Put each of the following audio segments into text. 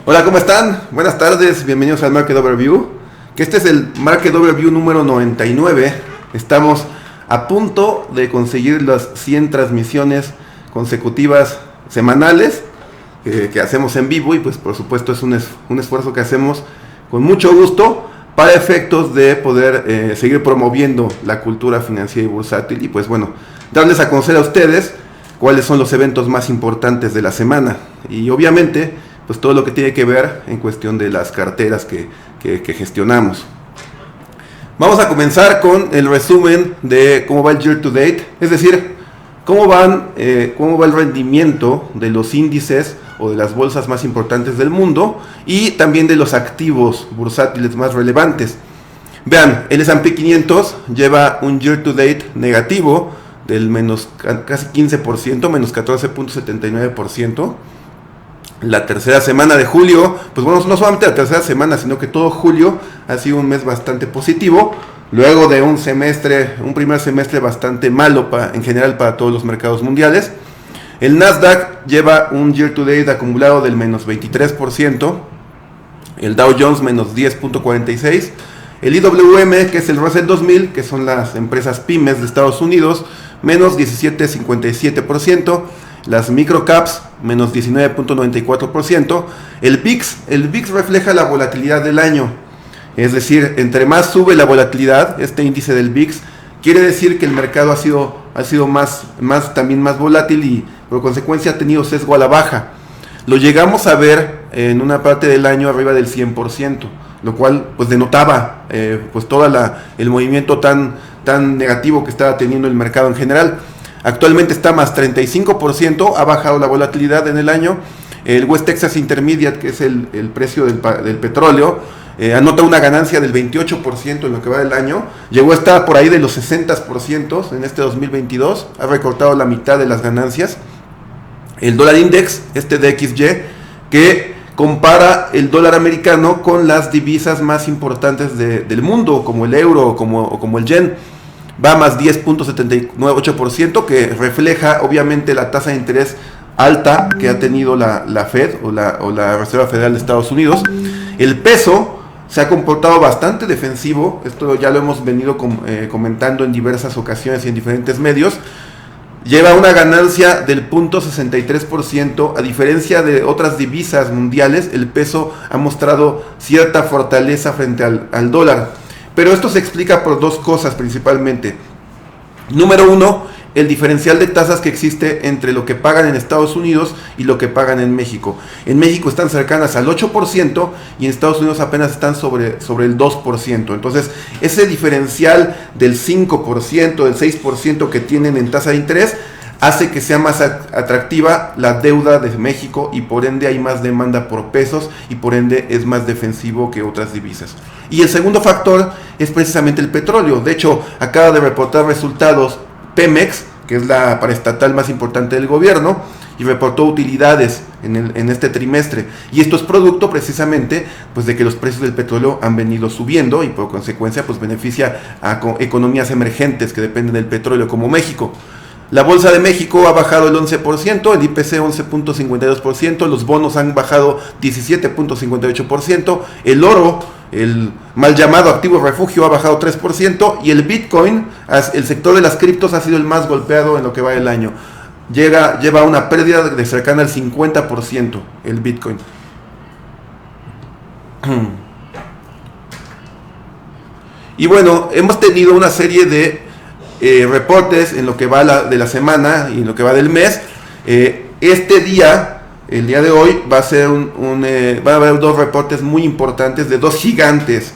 Hola, ¿cómo están? Buenas tardes, bienvenidos al Market Overview. Que este es el Market Overview número 99. Estamos a punto de conseguir las 100 transmisiones consecutivas semanales que hacemos en vivo, y pues por supuesto es un esfuerzo que hacemos con mucho gusto para efectos de poder seguir promoviendo la cultura financiera y bursátil, y pues bueno, darles a conocer a ustedes cuáles son los eventos más importantes de la semana, y obviamente pues todo lo que tiene que ver en cuestión de las carteras que gestionamos. Vamos a comenzar con el resumen de cómo va el year to date, es decir, cómo va el rendimiento de los índices o de las bolsas más importantes del mundo, y también de los activos bursátiles más relevantes. Vean, el S&P 500 lleva un year to date negativo del menos casi 15%, menos 14.79%. La tercera semana de julio, pues bueno, no solamente la tercera semana, sino que todo julio ha sido un mes bastante positivo, luego de un primer semestre bastante malo en general para todos los mercados mundiales. El Nasdaq lleva un year to date acumulado del menos 23%, el Dow Jones menos 10.46%, el IWM, que es el Russell 2000, que son las empresas pymes de Estados Unidos, menos 17.57%, las microcaps menos 19.94%, el VIX refleja la volatilidad del año, es decir, entre más sube la volatilidad, este índice del VIX, quiere decir que el mercado ha sido más volátil, y por consecuencia ha tenido sesgo a la baja. Lo llegamos a ver en una parte del año arriba del 100%, lo cual pues denotaba pues todo el movimiento tan negativo que estaba teniendo el mercado en general. Actualmente está más 35%, ha bajado la volatilidad en el año. El West Texas Intermediate, que es el precio del petróleo, anota una ganancia del 28% en lo que va del año. Llegó a estar por ahí de los 60% en este 2022, ha recortado la mitad de las ganancias. El dólar index, DXY, que compara el dólar americano con las divisas más importantes del mundo, como el euro o como el yen, va más 10.78%, que refleja obviamente la tasa de interés alta que ha tenido la Fed o la Reserva Federal de Estados Unidos. El peso se ha comportado bastante defensivo, esto ya lo hemos venido comentando en diversas ocasiones y en diferentes medios. Lleva una ganancia del 0.63%, a diferencia de otras divisas mundiales. El peso ha mostrado cierta fortaleza frente al dólar. Pero esto se explica por dos cosas principalmente. Número uno, el diferencial de tasas que existe entre lo que pagan en Estados Unidos y lo que pagan en México. En México están cercanas al 8% y en Estados Unidos apenas están sobre el 2%. Entonces, ese diferencial del 5%, del 6% que tienen en tasa de interés, hace que sea más atractiva la deuda de México, y por ende hay más demanda por pesos, y por ende es más defensivo que otras divisas. Y el segundo factor es precisamente el petróleo. De hecho, acaba de reportar resultados Pemex, que es la paraestatal más importante del gobierno, y reportó utilidades en este trimestre. Y esto es producto precisamente pues de que los precios del petróleo han venido subiendo, y por consecuencia pues beneficia a economías emergentes que dependen del petróleo, como México. La Bolsa de México ha bajado el 11%, el IPC 11.52%, los bonos han bajado 17.58%, el oro, el mal llamado activo refugio, ha bajado 3%, y el Bitcoin, el sector de las criptos, ha sido el más golpeado en lo que va del año. Lleva una pérdida de cercana al 50% el Bitcoin. Y bueno, hemos tenido una serie de reportes en lo que va de la semana y en lo que va del mes. El día de hoy, va a haber dos reportes muy importantes de dos gigantes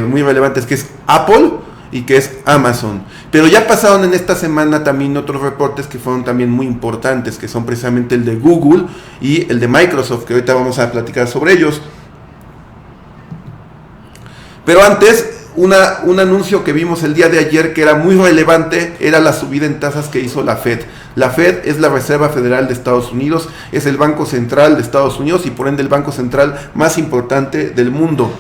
muy relevantes, que es Apple y que es Amazon. Pero ya pasaron en esta semana también otros reportes que fueron también muy importantes, que son precisamente el de Google y el de Microsoft, que ahorita vamos a platicar sobre ellos. Pero antes, un anuncio que vimos el día de ayer que era muy relevante, era la subida en tasas que hizo la Fed. La Fed es la Reserva Federal de Estados Unidos, es el Banco Central de Estados Unidos y por ende el banco central más importante del mundo.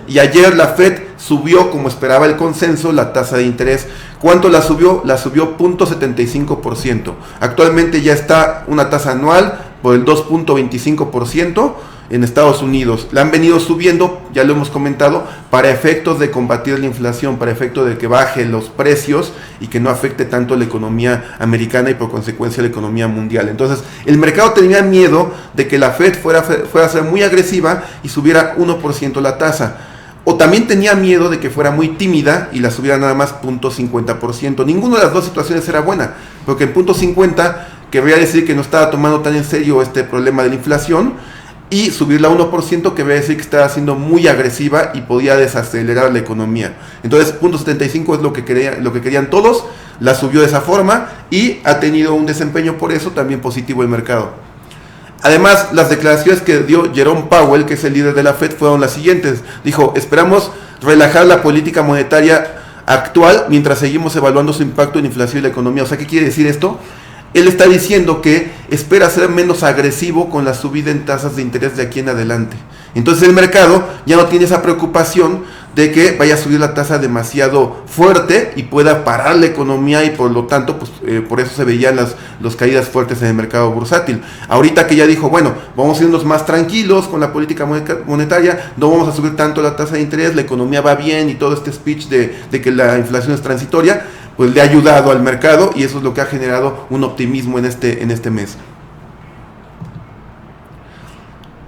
Y ayer la Fed subió, como esperaba el consenso, la tasa de interés. ¿Cuánto la subió? La subió 0.75%. Actualmente ya está una tasa anual por el 2.25%. en Estados Unidos. La han venido subiendo, ya lo hemos comentado, para efectos de combatir la inflación, para efectos de que baje los precios y que no afecte tanto la economía americana y por consecuencia la economía mundial. Entonces, el mercado tenía miedo de que la Fed fuera a ser muy agresiva y subiera 1% la tasa. O también tenía miedo de que fuera muy tímida y la subiera nada más 0.50%. Ninguna de las dos situaciones era buena, porque en 0.50 querría decir que no estaba tomando tan en serio este problema de la inflación, y subirla a 1% que querría decir que estaba siendo muy agresiva y podía desacelerar la economía. Entonces 0.75 es lo que querían todos, la subió de esa forma y ha tenido un desempeño por eso también positivo el mercado. Además, las declaraciones que dio Jerome Powell, que es el líder de la Fed, fueron las siguientes. Dijo: esperamos relajar la política monetaria actual mientras seguimos evaluando su impacto en inflación y la economía. O sea, ¿qué quiere decir esto? Él está diciendo que espera ser menos agresivo con la subida en tasas de interés de aquí en adelante. Entonces el mercado ya no tiene esa preocupación de que vaya a subir la tasa demasiado fuerte y pueda parar la economía, y por lo tanto, pues, por eso se veían las caídas fuertes en el mercado bursátil. Ahorita que ya dijo, bueno, vamos a irnos más tranquilos con la política monetaria, no vamos a subir tanto la tasa de interés, la economía va bien, y todo este speech de que la inflación es transitoria, pues le ha ayudado al mercado, y eso es lo que ha generado un optimismo en este mes.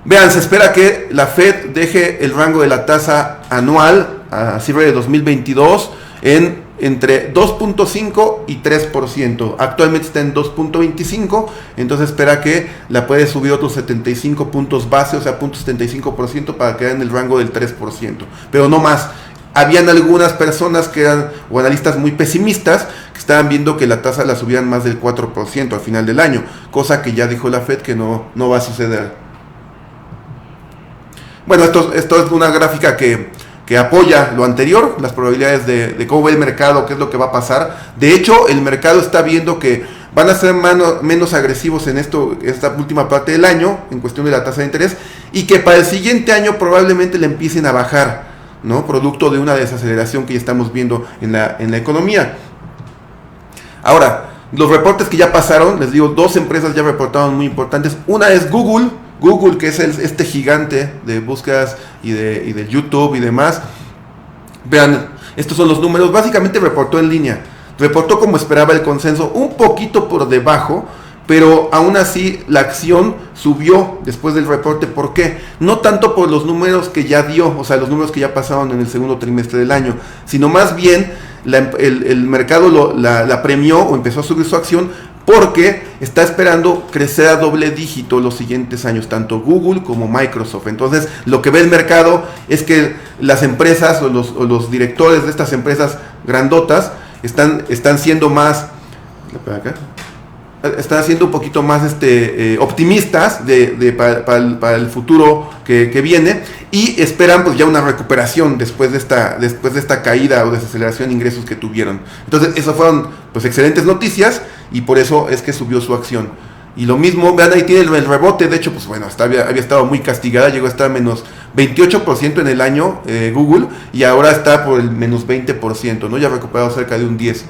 Vean, se espera que la Fed deje el rango de la tasa anual a cierre de 2022 entre 2.5 y 3%. Actualmente está en 2.25, entonces espera que la puede subir otros 75 puntos base, o sea, 0.75%, para quedar en el rango del 3%, pero no más. Habían algunas personas que eran, o analistas muy pesimistas, que estaban viendo que la tasa la subían más del 4% al final del año, cosa que ya dijo la Fed que no va a suceder. Bueno, esto es una gráfica que apoya lo anterior, las probabilidades de cómo ve el mercado, qué es lo que va a pasar. De hecho, el mercado está viendo que van a ser menos agresivos en esta última parte del año, en cuestión de la tasa de interés, y que para el siguiente año probablemente le empiecen a bajar, ¿no? Producto de una desaceleración que ya estamos viendo en la economía. Ahora, los reportes que ya pasaron, les digo, dos empresas ya reportaron muy importantes. Una es Google, que es este gigante de búsquedas y de YouTube y demás. Vean, estos son los números. Básicamente reportó en línea, reportó como esperaba el consenso, un poquito por debajo, pero aún así la acción subió después del reporte. ¿Por qué? No tanto por los números que ya dio, o sea, los números que ya pasaron en el segundo trimestre del año, sino más bien el mercado la premió o empezó a subir su acción porque está esperando crecer a doble dígito los siguientes años, tanto Google como Microsoft. Entonces, lo que ve el mercado es que las empresas o los directores de estas empresas grandotas están siendo más... están siendo un poquito más optimistas para el futuro que viene, y esperan pues ya una recuperación después de esta caída o desaceleración de ingresos que tuvieron. Entonces, esas fueron pues excelentes noticias, y por eso es que subió su acción. Y lo mismo, vean, ahí tiene el rebote. De hecho, pues bueno, había estado muy castigada, llegó a estar menos 28% en el año Google, y ahora está por el menos 20%, ¿no? Ya ha recuperado cerca de un 10%.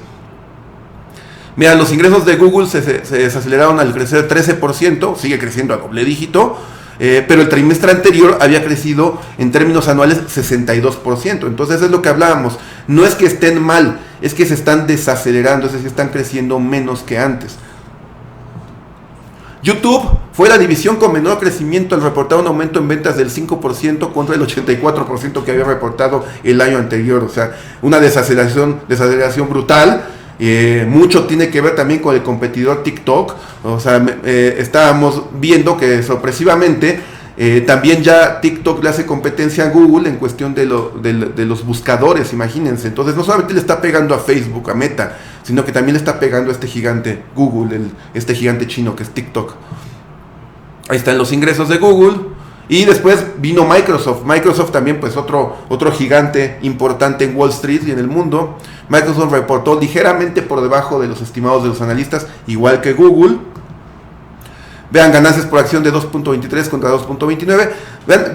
Mira, los ingresos de Google se desaceleraron al crecer 13%, sigue creciendo a doble dígito, pero el trimestre anterior había crecido en términos anuales 62%. Entonces es lo que hablábamos, no es que estén mal, es que se están desacelerando, es decir, están creciendo menos que antes. YouTube fue la división con menor crecimiento al reportar un aumento en ventas del 5% contra el 84% que había reportado el año anterior. O sea, una desaceleración brutal. Mucho tiene que ver también con el competidor TikTok. O sea, estábamos viendo que sorpresivamente también ya TikTok le hace competencia a Google en cuestión de los buscadores, imagínense. Entonces no solamente le está pegando a Facebook, a Meta, sino que también le está pegando a este gigante Google, este gigante chino que es TikTok. Ahí están los ingresos de Google. Y después vino Microsoft. Microsoft también, pues otro gigante importante en Wall Street y en el mundo. Microsoft reportó ligeramente por debajo de los estimados de los analistas, igual que Google. Vean, ganancias por acción de 2.23 contra 2.29.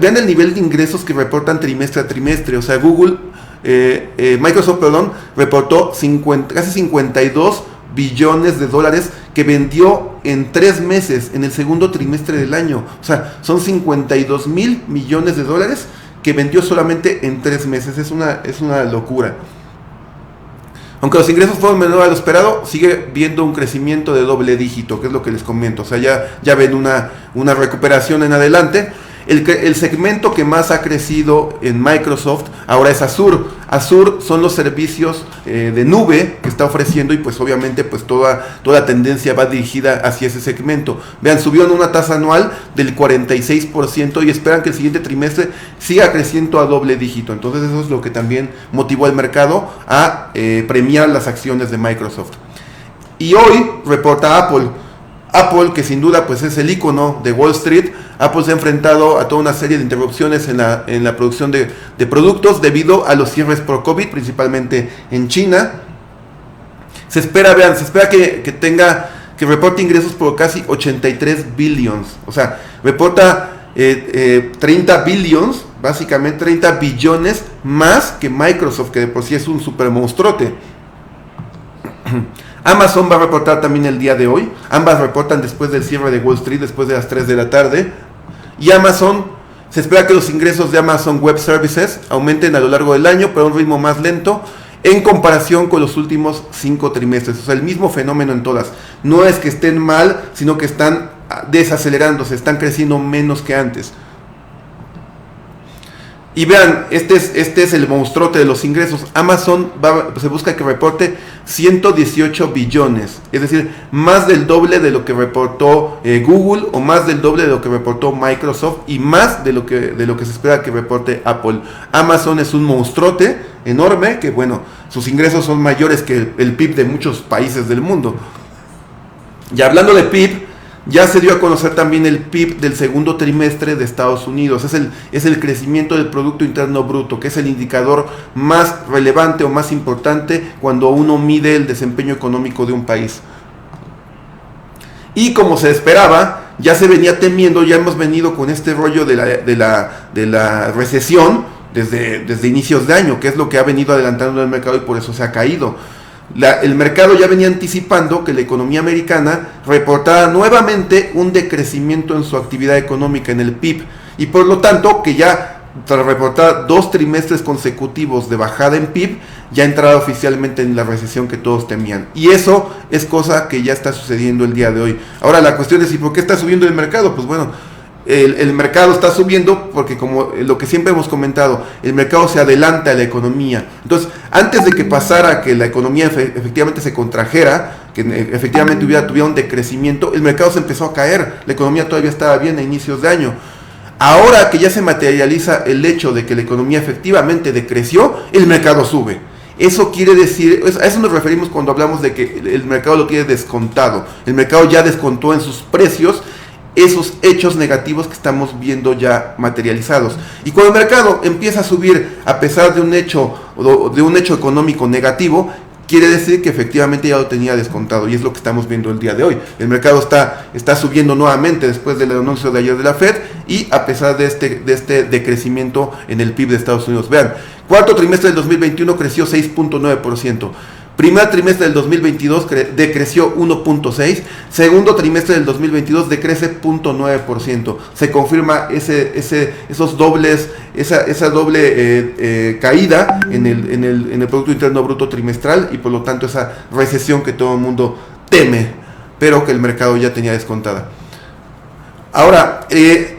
Vean el nivel de ingresos que reportan trimestre a trimestre. O sea, Microsoft, reportó casi 52 billones de dólares que vendió en 3 meses, en el segundo trimestre del año. O sea, son 52 mil millones de dólares que vendió solamente en 3 meses. Es una locura. Aunque los ingresos fueron menores a lo esperado, sigue viendo un crecimiento de doble dígito, que es lo que les comento. O sea, ya ven una recuperación en adelante. El segmento que más ha crecido en Microsoft ahora es Azure. Azure son los servicios de nube que está ofreciendo, y pues obviamente pues toda la tendencia va dirigida hacia ese segmento. Vean, subió en una tasa anual del 46% y esperan que el siguiente trimestre siga creciendo a doble dígito. Entonces eso es lo que también motivó al mercado a premiar las acciones de Microsoft. Y hoy reporta Apple. Apple, que sin duda pues es el icono de Wall Street. Apple se ha enfrentado a toda una serie de interrupciones en la producción de productos debido a los cierres por COVID, principalmente en China. Se espera que reporte ingresos por casi 83 billions. O sea, reporta 30 billions, básicamente 30 billones más que Microsoft, que de por sí es un super monstruote. Amazon va a reportar también el día de hoy. Ambas reportan después del cierre de Wall Street, después de las 3 de la tarde. Y Amazon, se espera que los ingresos de Amazon Web Services aumenten a lo largo del año, pero a un ritmo más lento en comparación con los últimos 5 trimestres. O sea, el mismo fenómeno en todas. No es que estén mal, sino que están desacelerándose, están creciendo menos que antes. Y vean, este es el monstruote de los ingresos. Amazon se busca que reporte 118 billones, es decir, más del doble de lo que reportó Google, o más del doble de lo que reportó Microsoft, y más de lo que se espera que reporte Apple. Amazon es un monstruote enorme, que bueno, sus ingresos son mayores que el PIB de muchos países del mundo. Y hablando de PIB, ya se dio a conocer también el PIB del segundo trimestre de Estados Unidos. Es el crecimiento del Producto Interno Bruto, que es el indicador más relevante o más importante cuando uno mide el desempeño económico de un país. Y como se esperaba, ya se venía temiendo, ya hemos venido con este rollo de la recesión desde inicios de año, que es lo que ha venido adelantando el mercado y por eso se ha caído. El mercado ya venía anticipando que la economía americana reportara nuevamente un decrecimiento en su actividad económica, en el PIB, y por lo tanto que ya tras reportar 2 trimestres consecutivos de bajada en PIB, ya entraba oficialmente en la recesión que todos temían. Y eso es cosa que ya está sucediendo el día de hoy. Ahora la cuestión es, ¿y por qué está subiendo el mercado? Pues bueno, el mercado está subiendo porque, como lo que siempre hemos comentado, el mercado se adelanta a la economía. Entonces, antes de que pasara que la economía efectivamente se contrajera, que efectivamente tuviera un decrecimiento, el mercado se empezó a caer. La economía todavía estaba bien a inicios de año. Ahora que ya se materializa el hecho de que la economía efectivamente decreció, el mercado sube. Eso quiere decir, a eso nos referimos cuando hablamos de que el mercado lo tiene descontado. El mercado ya descontó en sus precios esos hechos negativos que estamos viendo ya materializados. Y cuando el mercado empieza a subir a pesar de un hecho económico negativo, quiere decir que efectivamente ya lo tenía descontado, y es lo que estamos viendo el día de hoy. El mercado está subiendo nuevamente después del anuncio de ayer de la Fed, y a pesar de este decrecimiento en el PIB de Estados Unidos. Vean, cuarto trimestre del 2021 creció 6.9%. Primer trimestre del 2022 decreció 1.6%, segundo trimestre del 2022 decrece 0.9%. Se confirma esa doble caída en el Producto Interno Bruto trimestral, y por lo tanto esa recesión que todo el mundo teme, pero que el mercado ya tenía descontada. Ahora,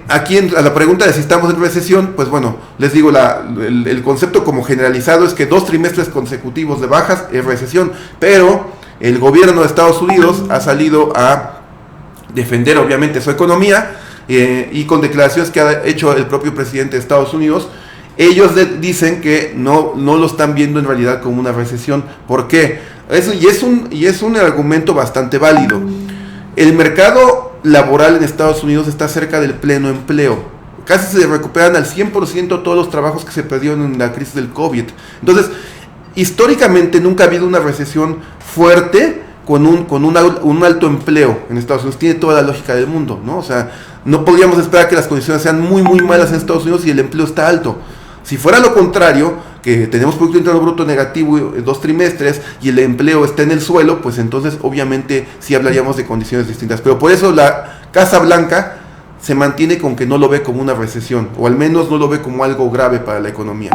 aquí a la pregunta de si estamos en recesión, pues bueno, les digo, el concepto como generalizado es que 2 trimestres consecutivos de bajas es recesión, pero el gobierno de Estados Unidos ha salido a defender obviamente su economía, y con declaraciones que ha hecho el propio presidente de Estados Unidos, ellos dicen que no lo están viendo en realidad como una recesión. ¿Por qué? Y es un argumento bastante válido. El mercado laboral en Estados Unidos está cerca del pleno empleo. Casi se recuperan al 100% todos los trabajos que se perdieron en la crisis del COVID. Entonces, históricamente nunca ha habido una recesión fuerte con un alto empleo en Estados Unidos. Tiene toda la lógica del mundo, ¿no? O sea, no podríamos esperar que las condiciones sean muy, muy malas en Estados Unidos y el empleo está alto. Si fuera lo contrario, que tenemos Producto Interno Bruto negativo 2 trimestres y el empleo está en el suelo, pues entonces obviamente sí hablaríamos de condiciones distintas. Pero por eso la Casa Blanca se mantiene con que no lo ve como una recesión, o al menos no lo ve como algo grave para la economía.